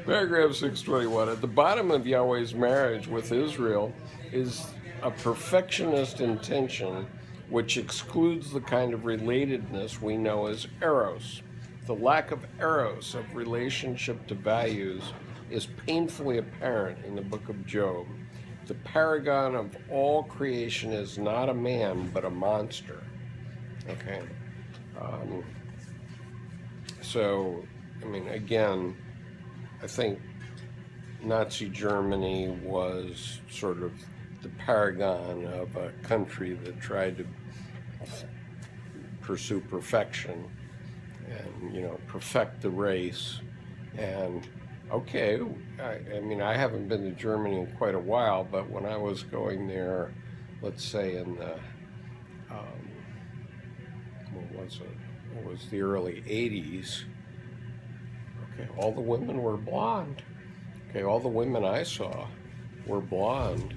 Paragraph 621. At the bottom of Yahweh's marriage with Israel is a perfectionist intention which excludes the kind of relatedness we know as eros. The lack of eros, of relationship to values, is painfully apparent in the book of Job. The paragon of all creation is not a man, but a monster. Okay. So, I mean, again, I think Nazi Germany was sort of the paragon of a country that tried to pursue perfection and, you know, perfect the race. And okay, I mean, I haven't been to Germany in quite a while, but when I was going there, let's say in the, what was it? It was the early 80s. Okay, all the women were blonde. Okay, all the women I saw were blonde.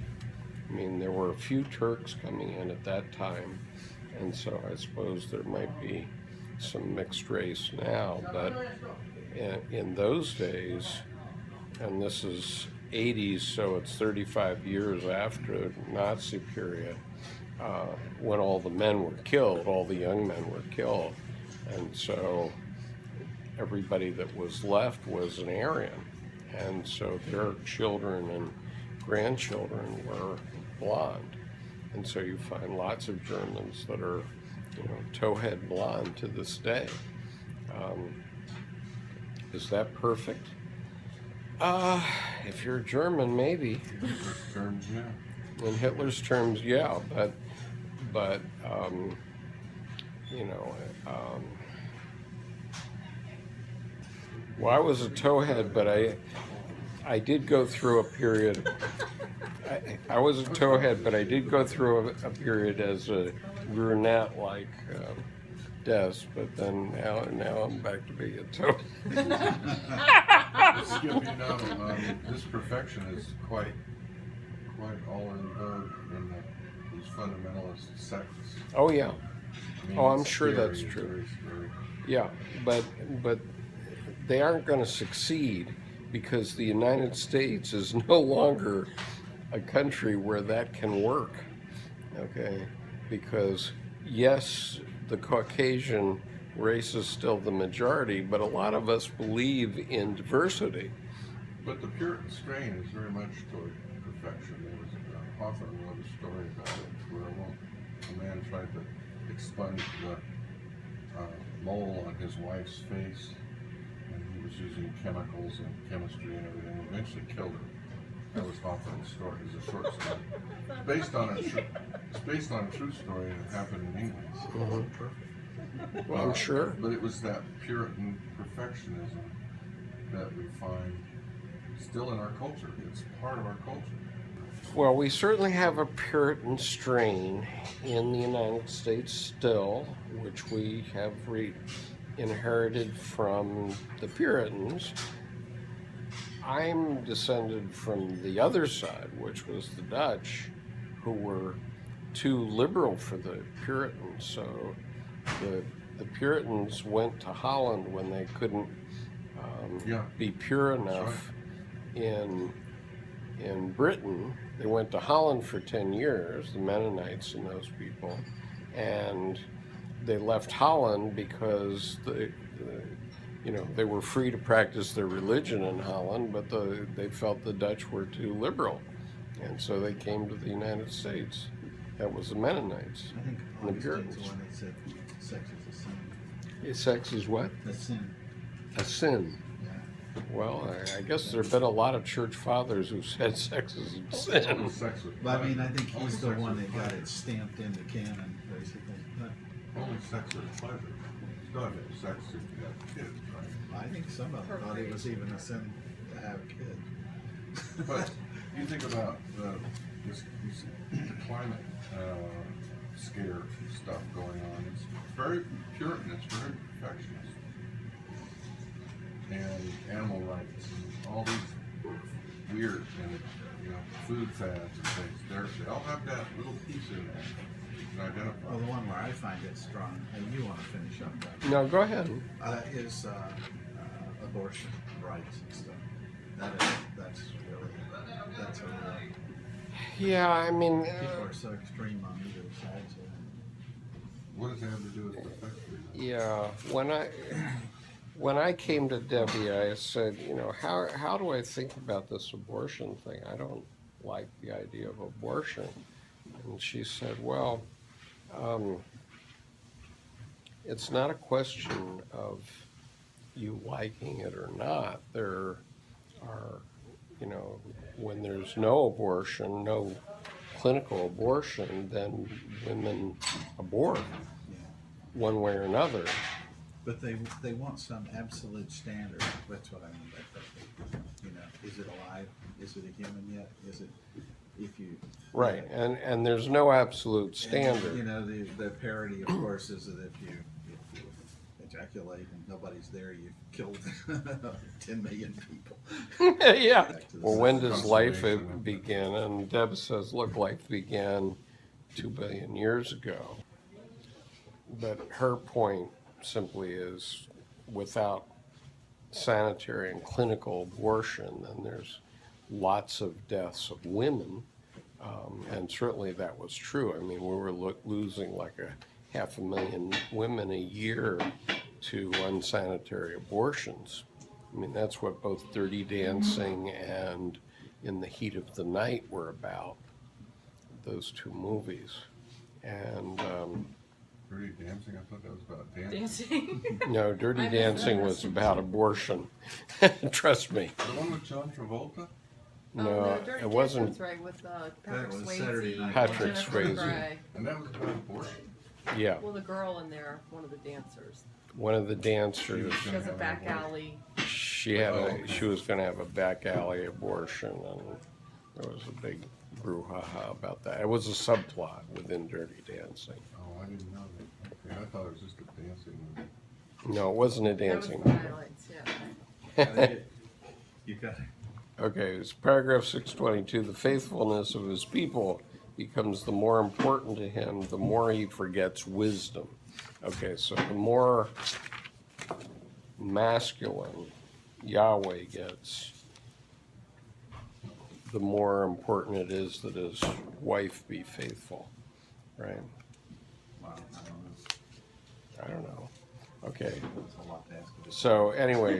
I mean, there were a few Turks coming in at that time, and so I suppose there might be some mixed race now, but in those days, and this is 80s, so it's 35 years after the Nazi period, when all the men were killed, all the young men were killed, and so everybody that was left was an Aryan, and so their children and grandchildren were blonde, and so you find lots of Germans that are, you know, towhead blonde to this day. Is that perfect? If you're German, maybe. In Hitler's terms, yeah. In Hitler's terms, yeah, but you know, well, I was a towhead, but I did go through a period. I was a towhead, but I did go through a period as a brunette like Des, but then now I'm back to being a towhead. Just give you know, this perfection is quite all in vogue in these fundamentalist sects. Oh yeah. I mean, I'm sure scary, that's true. Very Yeah, but they aren't going to succeed because the United States is no longer a country where that can work. Okay, because yes, the Caucasian race is still the majority, but a lot of us believe in diversity. But the Puritan strain is very much toward perfection. There was an author who wrote a story about it where a man tried to expunge the mole on his wife's face, and he was using chemicals and chemistry and everything, and eventually killed her. That was Hawthorne's story. It was a short story. It's based on a true story that happened in England. So it wasn't perfect. Well, I'm sure. But it was that Puritan perfectionism that we find still in our culture. It's part of our culture. Well, we certainly have a Puritan strain in the United States still, which we have inherited from the Puritans. I'm descended from the other side, which was the Dutch, who were too liberal for the Puritans. So the Puritans went to Holland when they couldn't be pure enough in Britain. They went to Holland for 10 years, the Mennonites and those people, and they left Holland because they were free to practice their religion in Holland, but they felt the Dutch were too liberal, and so they came to the United States. That was the Mennonites. I think and the Puritans. the one that said sex is a sin. Sex is what? A sin. A sin. Yeah. Well, I guess there have been a lot of church fathers who said sex is a sin. But I mean, I think he's the one that got it stamped into canon, basically. But only sex is pleasure. You still have to have sex if you have kids, right? I think some of them thought it was even a sin to have a kid. But you think about this climate scare stuff going on. It's very Puritan. It's very perfectionist, and animal rights and all these weird and food fads and things. They all have that little piece in there you can identify. Well, the one where I find it strong, and you want to finish up that, No, go ahead. is abortion rights and stuff. That's really, that's a real, Yeah, I mean, people are so extreme on either side, so. What does that have to do with perfection? yeah, when I came to Debbie, I said, you know, how do I think about this abortion thing? I don't like the idea of abortion. And she said, well, it's not a question of you liking it or not. There are, you know, when there's no abortion, no clinical abortion, then women abort Yeah. one way or another. But they want some absolute standard. That's what I mean by perfect. You know, is it alive? Is it a human yet? Is it, if you. Right, and there's no absolute And, standard. you know, the parody, of course, is that if you ejaculate and nobody's there, you've killed 10 million people. Yeah. Back to the Well, when does life constellation. begin? And Deb says, look, life began 2 billion years ago. But her point simply is, without sanitary and clinical abortion, then there's lots of deaths of women. And certainly that was true. I mean, we were losing like 500,000 women a year to unsanitary abortions. I mean, that's what both Dirty Dancing and In the Heat of the Night were about, those two movies. And Dirty Dancing? I thought that was about dancing. Dancing. no, Dirty Dancing was about abortion. Trust me. The one with John Travolta? No, Dirty it wasn't. Dancing's right with Patrick was Swayze. Saturday Night Patrick Jennifer Swayze. Grey. And that was about abortion? Yeah, Well, the girl in there, one of the dancers, one of the dancers. she has a back alley. She was going to have a back alley abortion, and there was a big brouhaha about that. It was a subplot within Dirty Dancing. Oh, I didn't know that. Okay, I thought it was just a dancing movie. No, it wasn't a That was dancing the movie. highlights, yeah. You got it. Okay, it's paragraph 622. The faithfulness of his people becomes the more important to him, the more he forgets wisdom. Okay, so the more masculine Yahweh gets, the more important it is that his wife be faithful, right? Wow, I don't know. Okay, that's a lot to ask of this. so anyway,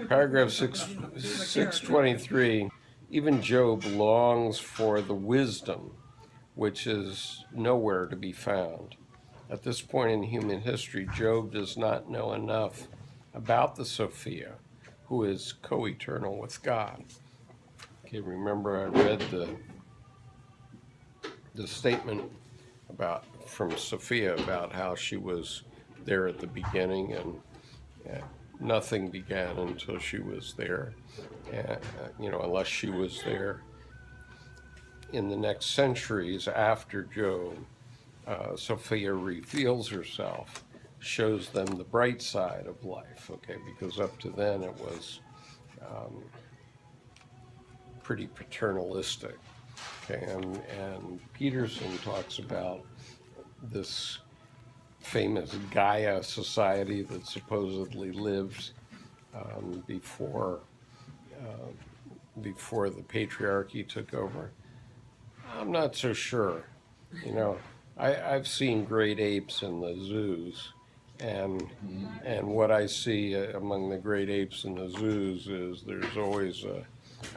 paragraph 623, even Job longs for the wisdom which is nowhere to be found. At this point in human history, Job does not know enough about the Sophia, who is co-eternal with God. Okay, remember I read the statement from Sophia about how she was there at the beginning, and nothing began until she was there. Unless she was there in the next centuries after Job, Sophia reveals herself, shows them the bright side of life. Okay, because up to then it was pretty paternalistic. Okay, and Peterson talks about this famous Gaia society that supposedly lived before the patriarchy took over. I'm not so sure. I've seen great apes in the zoos, and what I see among the great apes in the zoos is there's always a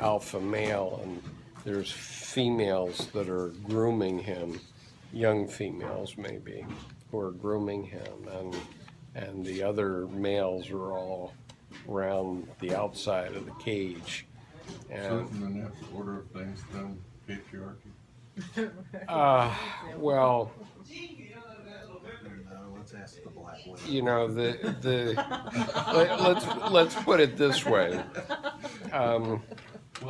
alpha male, and there's females that are grooming him, young females maybe, who are grooming him, and the other males are all around the outside of the cage. So And isn't the natural order of things then patriarchy? well, No, let's ask the black woman. let's put it this way. Well,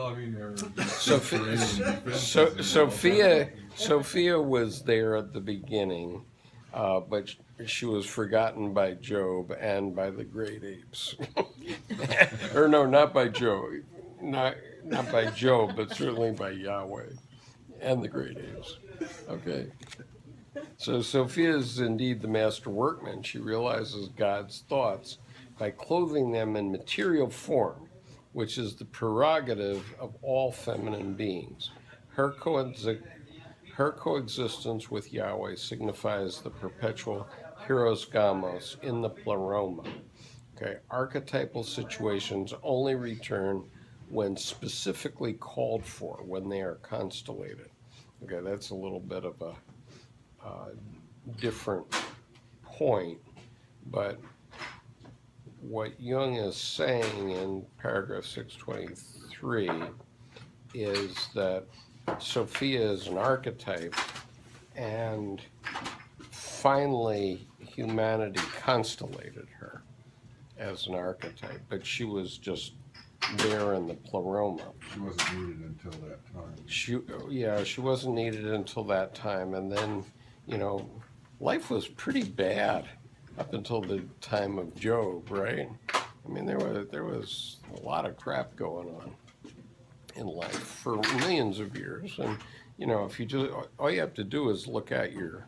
I mean, there are Sophia was there at the beginning, but she was forgotten by Job and by the great apes. Or no, not by Job, not by Job, but certainly by Yahweh and the great apes. Okay. So Sophia is indeed the master workman. She realizes God's thoughts by clothing them in material form which is the prerogative of all feminine beings. Her, her coexistence with Yahweh signifies the perpetual Heiros Gamos in the Pleroma. Okay, archetypal situations only return when specifically called for, when they are constellated. Okay, that's a little bit of a different point, but what Jung is saying in paragraph 623 is that Sophia is an archetype, and finally humanity constellated her as an archetype, but she was just there in the Pleroma. She wasn't needed until that time. She wasn't needed until that time, and then, life was pretty bad up until the time of Job, right? I mean, there was a lot of crap going on in life for millions of years, and if you just all you have to do is look out your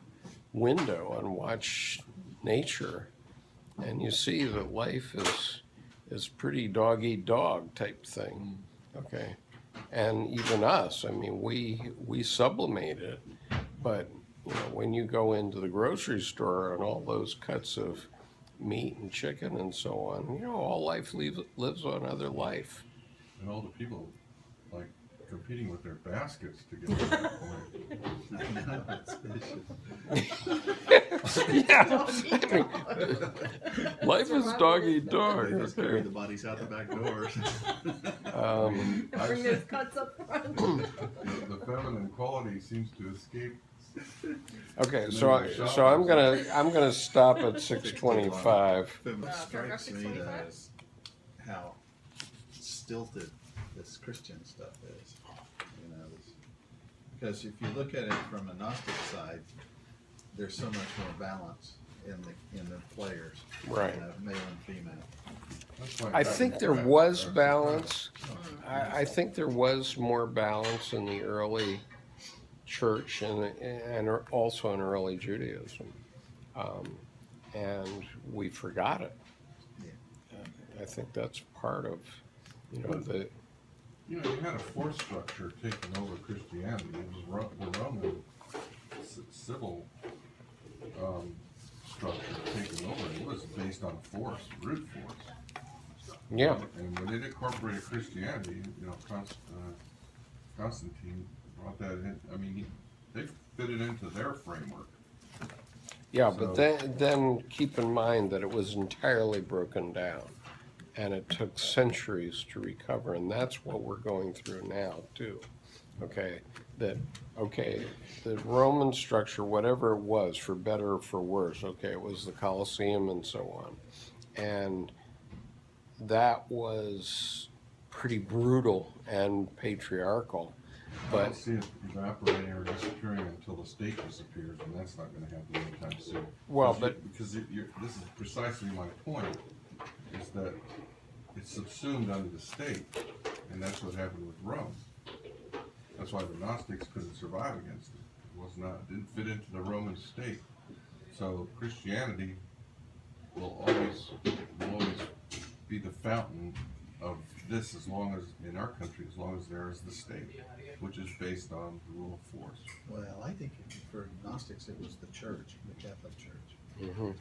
window and watch nature, and you see that life is pretty dog eat dog type thing. Okay, and even us, I mean, we sublimate it, but when you go into the grocery store and all those cuts of meat and chicken and so on, all life lives on other life. And all the people, like, competing with their baskets to get to that point. Yeah, I mean, life is dog eat dog. They just carry Okay. the bodies out the back doors. Bring those cuts up front. The feminine quality seems to escape. Okay, so I'm gonna stop at 625. But what Paragraph strikes me though 625. is how stilted this Christian stuff is. Because if you look at it from a Gnostic side, there's so much more balance in the players, Right. Male and female. That's why I think there was balance. I think there was more balance in the early church and also in early Judaism, and we forgot it. I think that's part of the. You had a force structure taking over Christianity. It was the Roman civil structure taking over. It was based on force, brute force. Yeah. And when it incorporated Christianity, Constantine brought that in. I mean, they fit it into their framework. Yeah, but So- then keep in mind that it was entirely broken down, and it took centuries to recover, and that's what we're going through now too. Okay, the Roman structure, whatever it was, for better or for worse, okay, it was the Colosseum and so on, and that was pretty brutal and patriarchal. I But don't see it evaporating or disappearing until the state disappears, and that's not going to happen anytime soon. Well, Because this is precisely my point, is that it's subsumed under the state, and that's what happened with Rome. That's why the Gnostics couldn't survive against it. It didn't fit into the Roman state. So Christianity will always be the fountain of this, as long as in our country, as long as there is the state, which is based on the rule of force. Well, I think for Gnostics it was the church, the Catholic Church. mhm.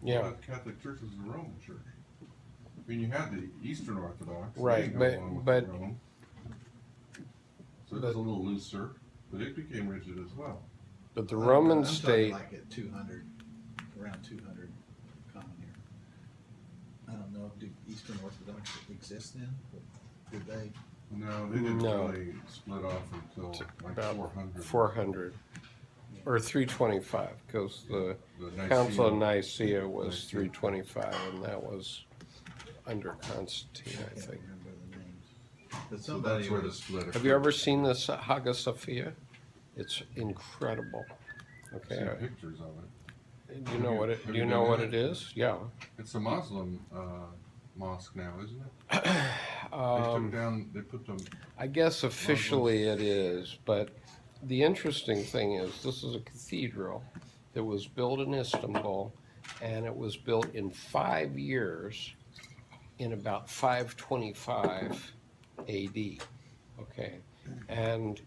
Yeah, The Catholic Church is the Roman Church. I mean, you had the Eastern Orthodox, Right, they but- go along with but- Rome. So it was a little looser, but it became rigid as well. but the I'm Roman talking state. like at 200, around 200 common here. I don't know, do Eastern Orthodox exist then? Did they? No, they didn't No. really split off until like About 400. 400 or 325, because the The Council of Nicene- Nicaea was Nicene. 325, and that was under Constantine, I I can't think. remember the names. But So somebody that's where the was, split. Have you ever seen this Hagia Sophia? It's incredible. seen Okay, pictures of it? do you know what it? Have Do you you know been what in it it? is? Yeah. It's a Muslim mosque now, isn't it? They put them. I guess officially it is, but the interesting thing is this is a cathedral that was built in Istanbul, and it was built in 5 years in about 525 AD. Okay, and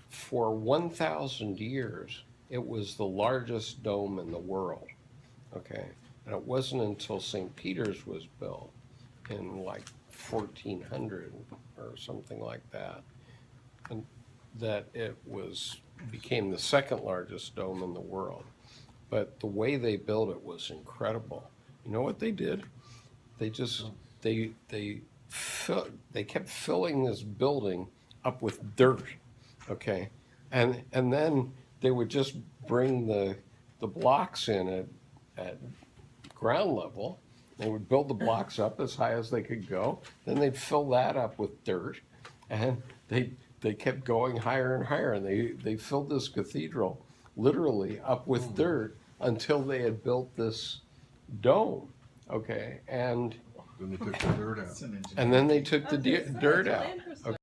for 1,000 years, it was the largest dome in the world. Okay, and it wasn't until St. Peter's was built in like 1400 or something like that, and that it became the second largest dome in the world. But the way they built it was incredible. You know what they did? They just they kept filling this building up with dirt, okay, and then they would just bring the blocks in at ground level. They would build the blocks up as high as they could go. Then they'd fill that up with dirt, and they kept going higher and higher. And they filled this cathedral literally up with dirt until they had built this dome. Okay, and Then they took the dirt out. It's an engineering then they took the Okay, dirt that's out. interesting.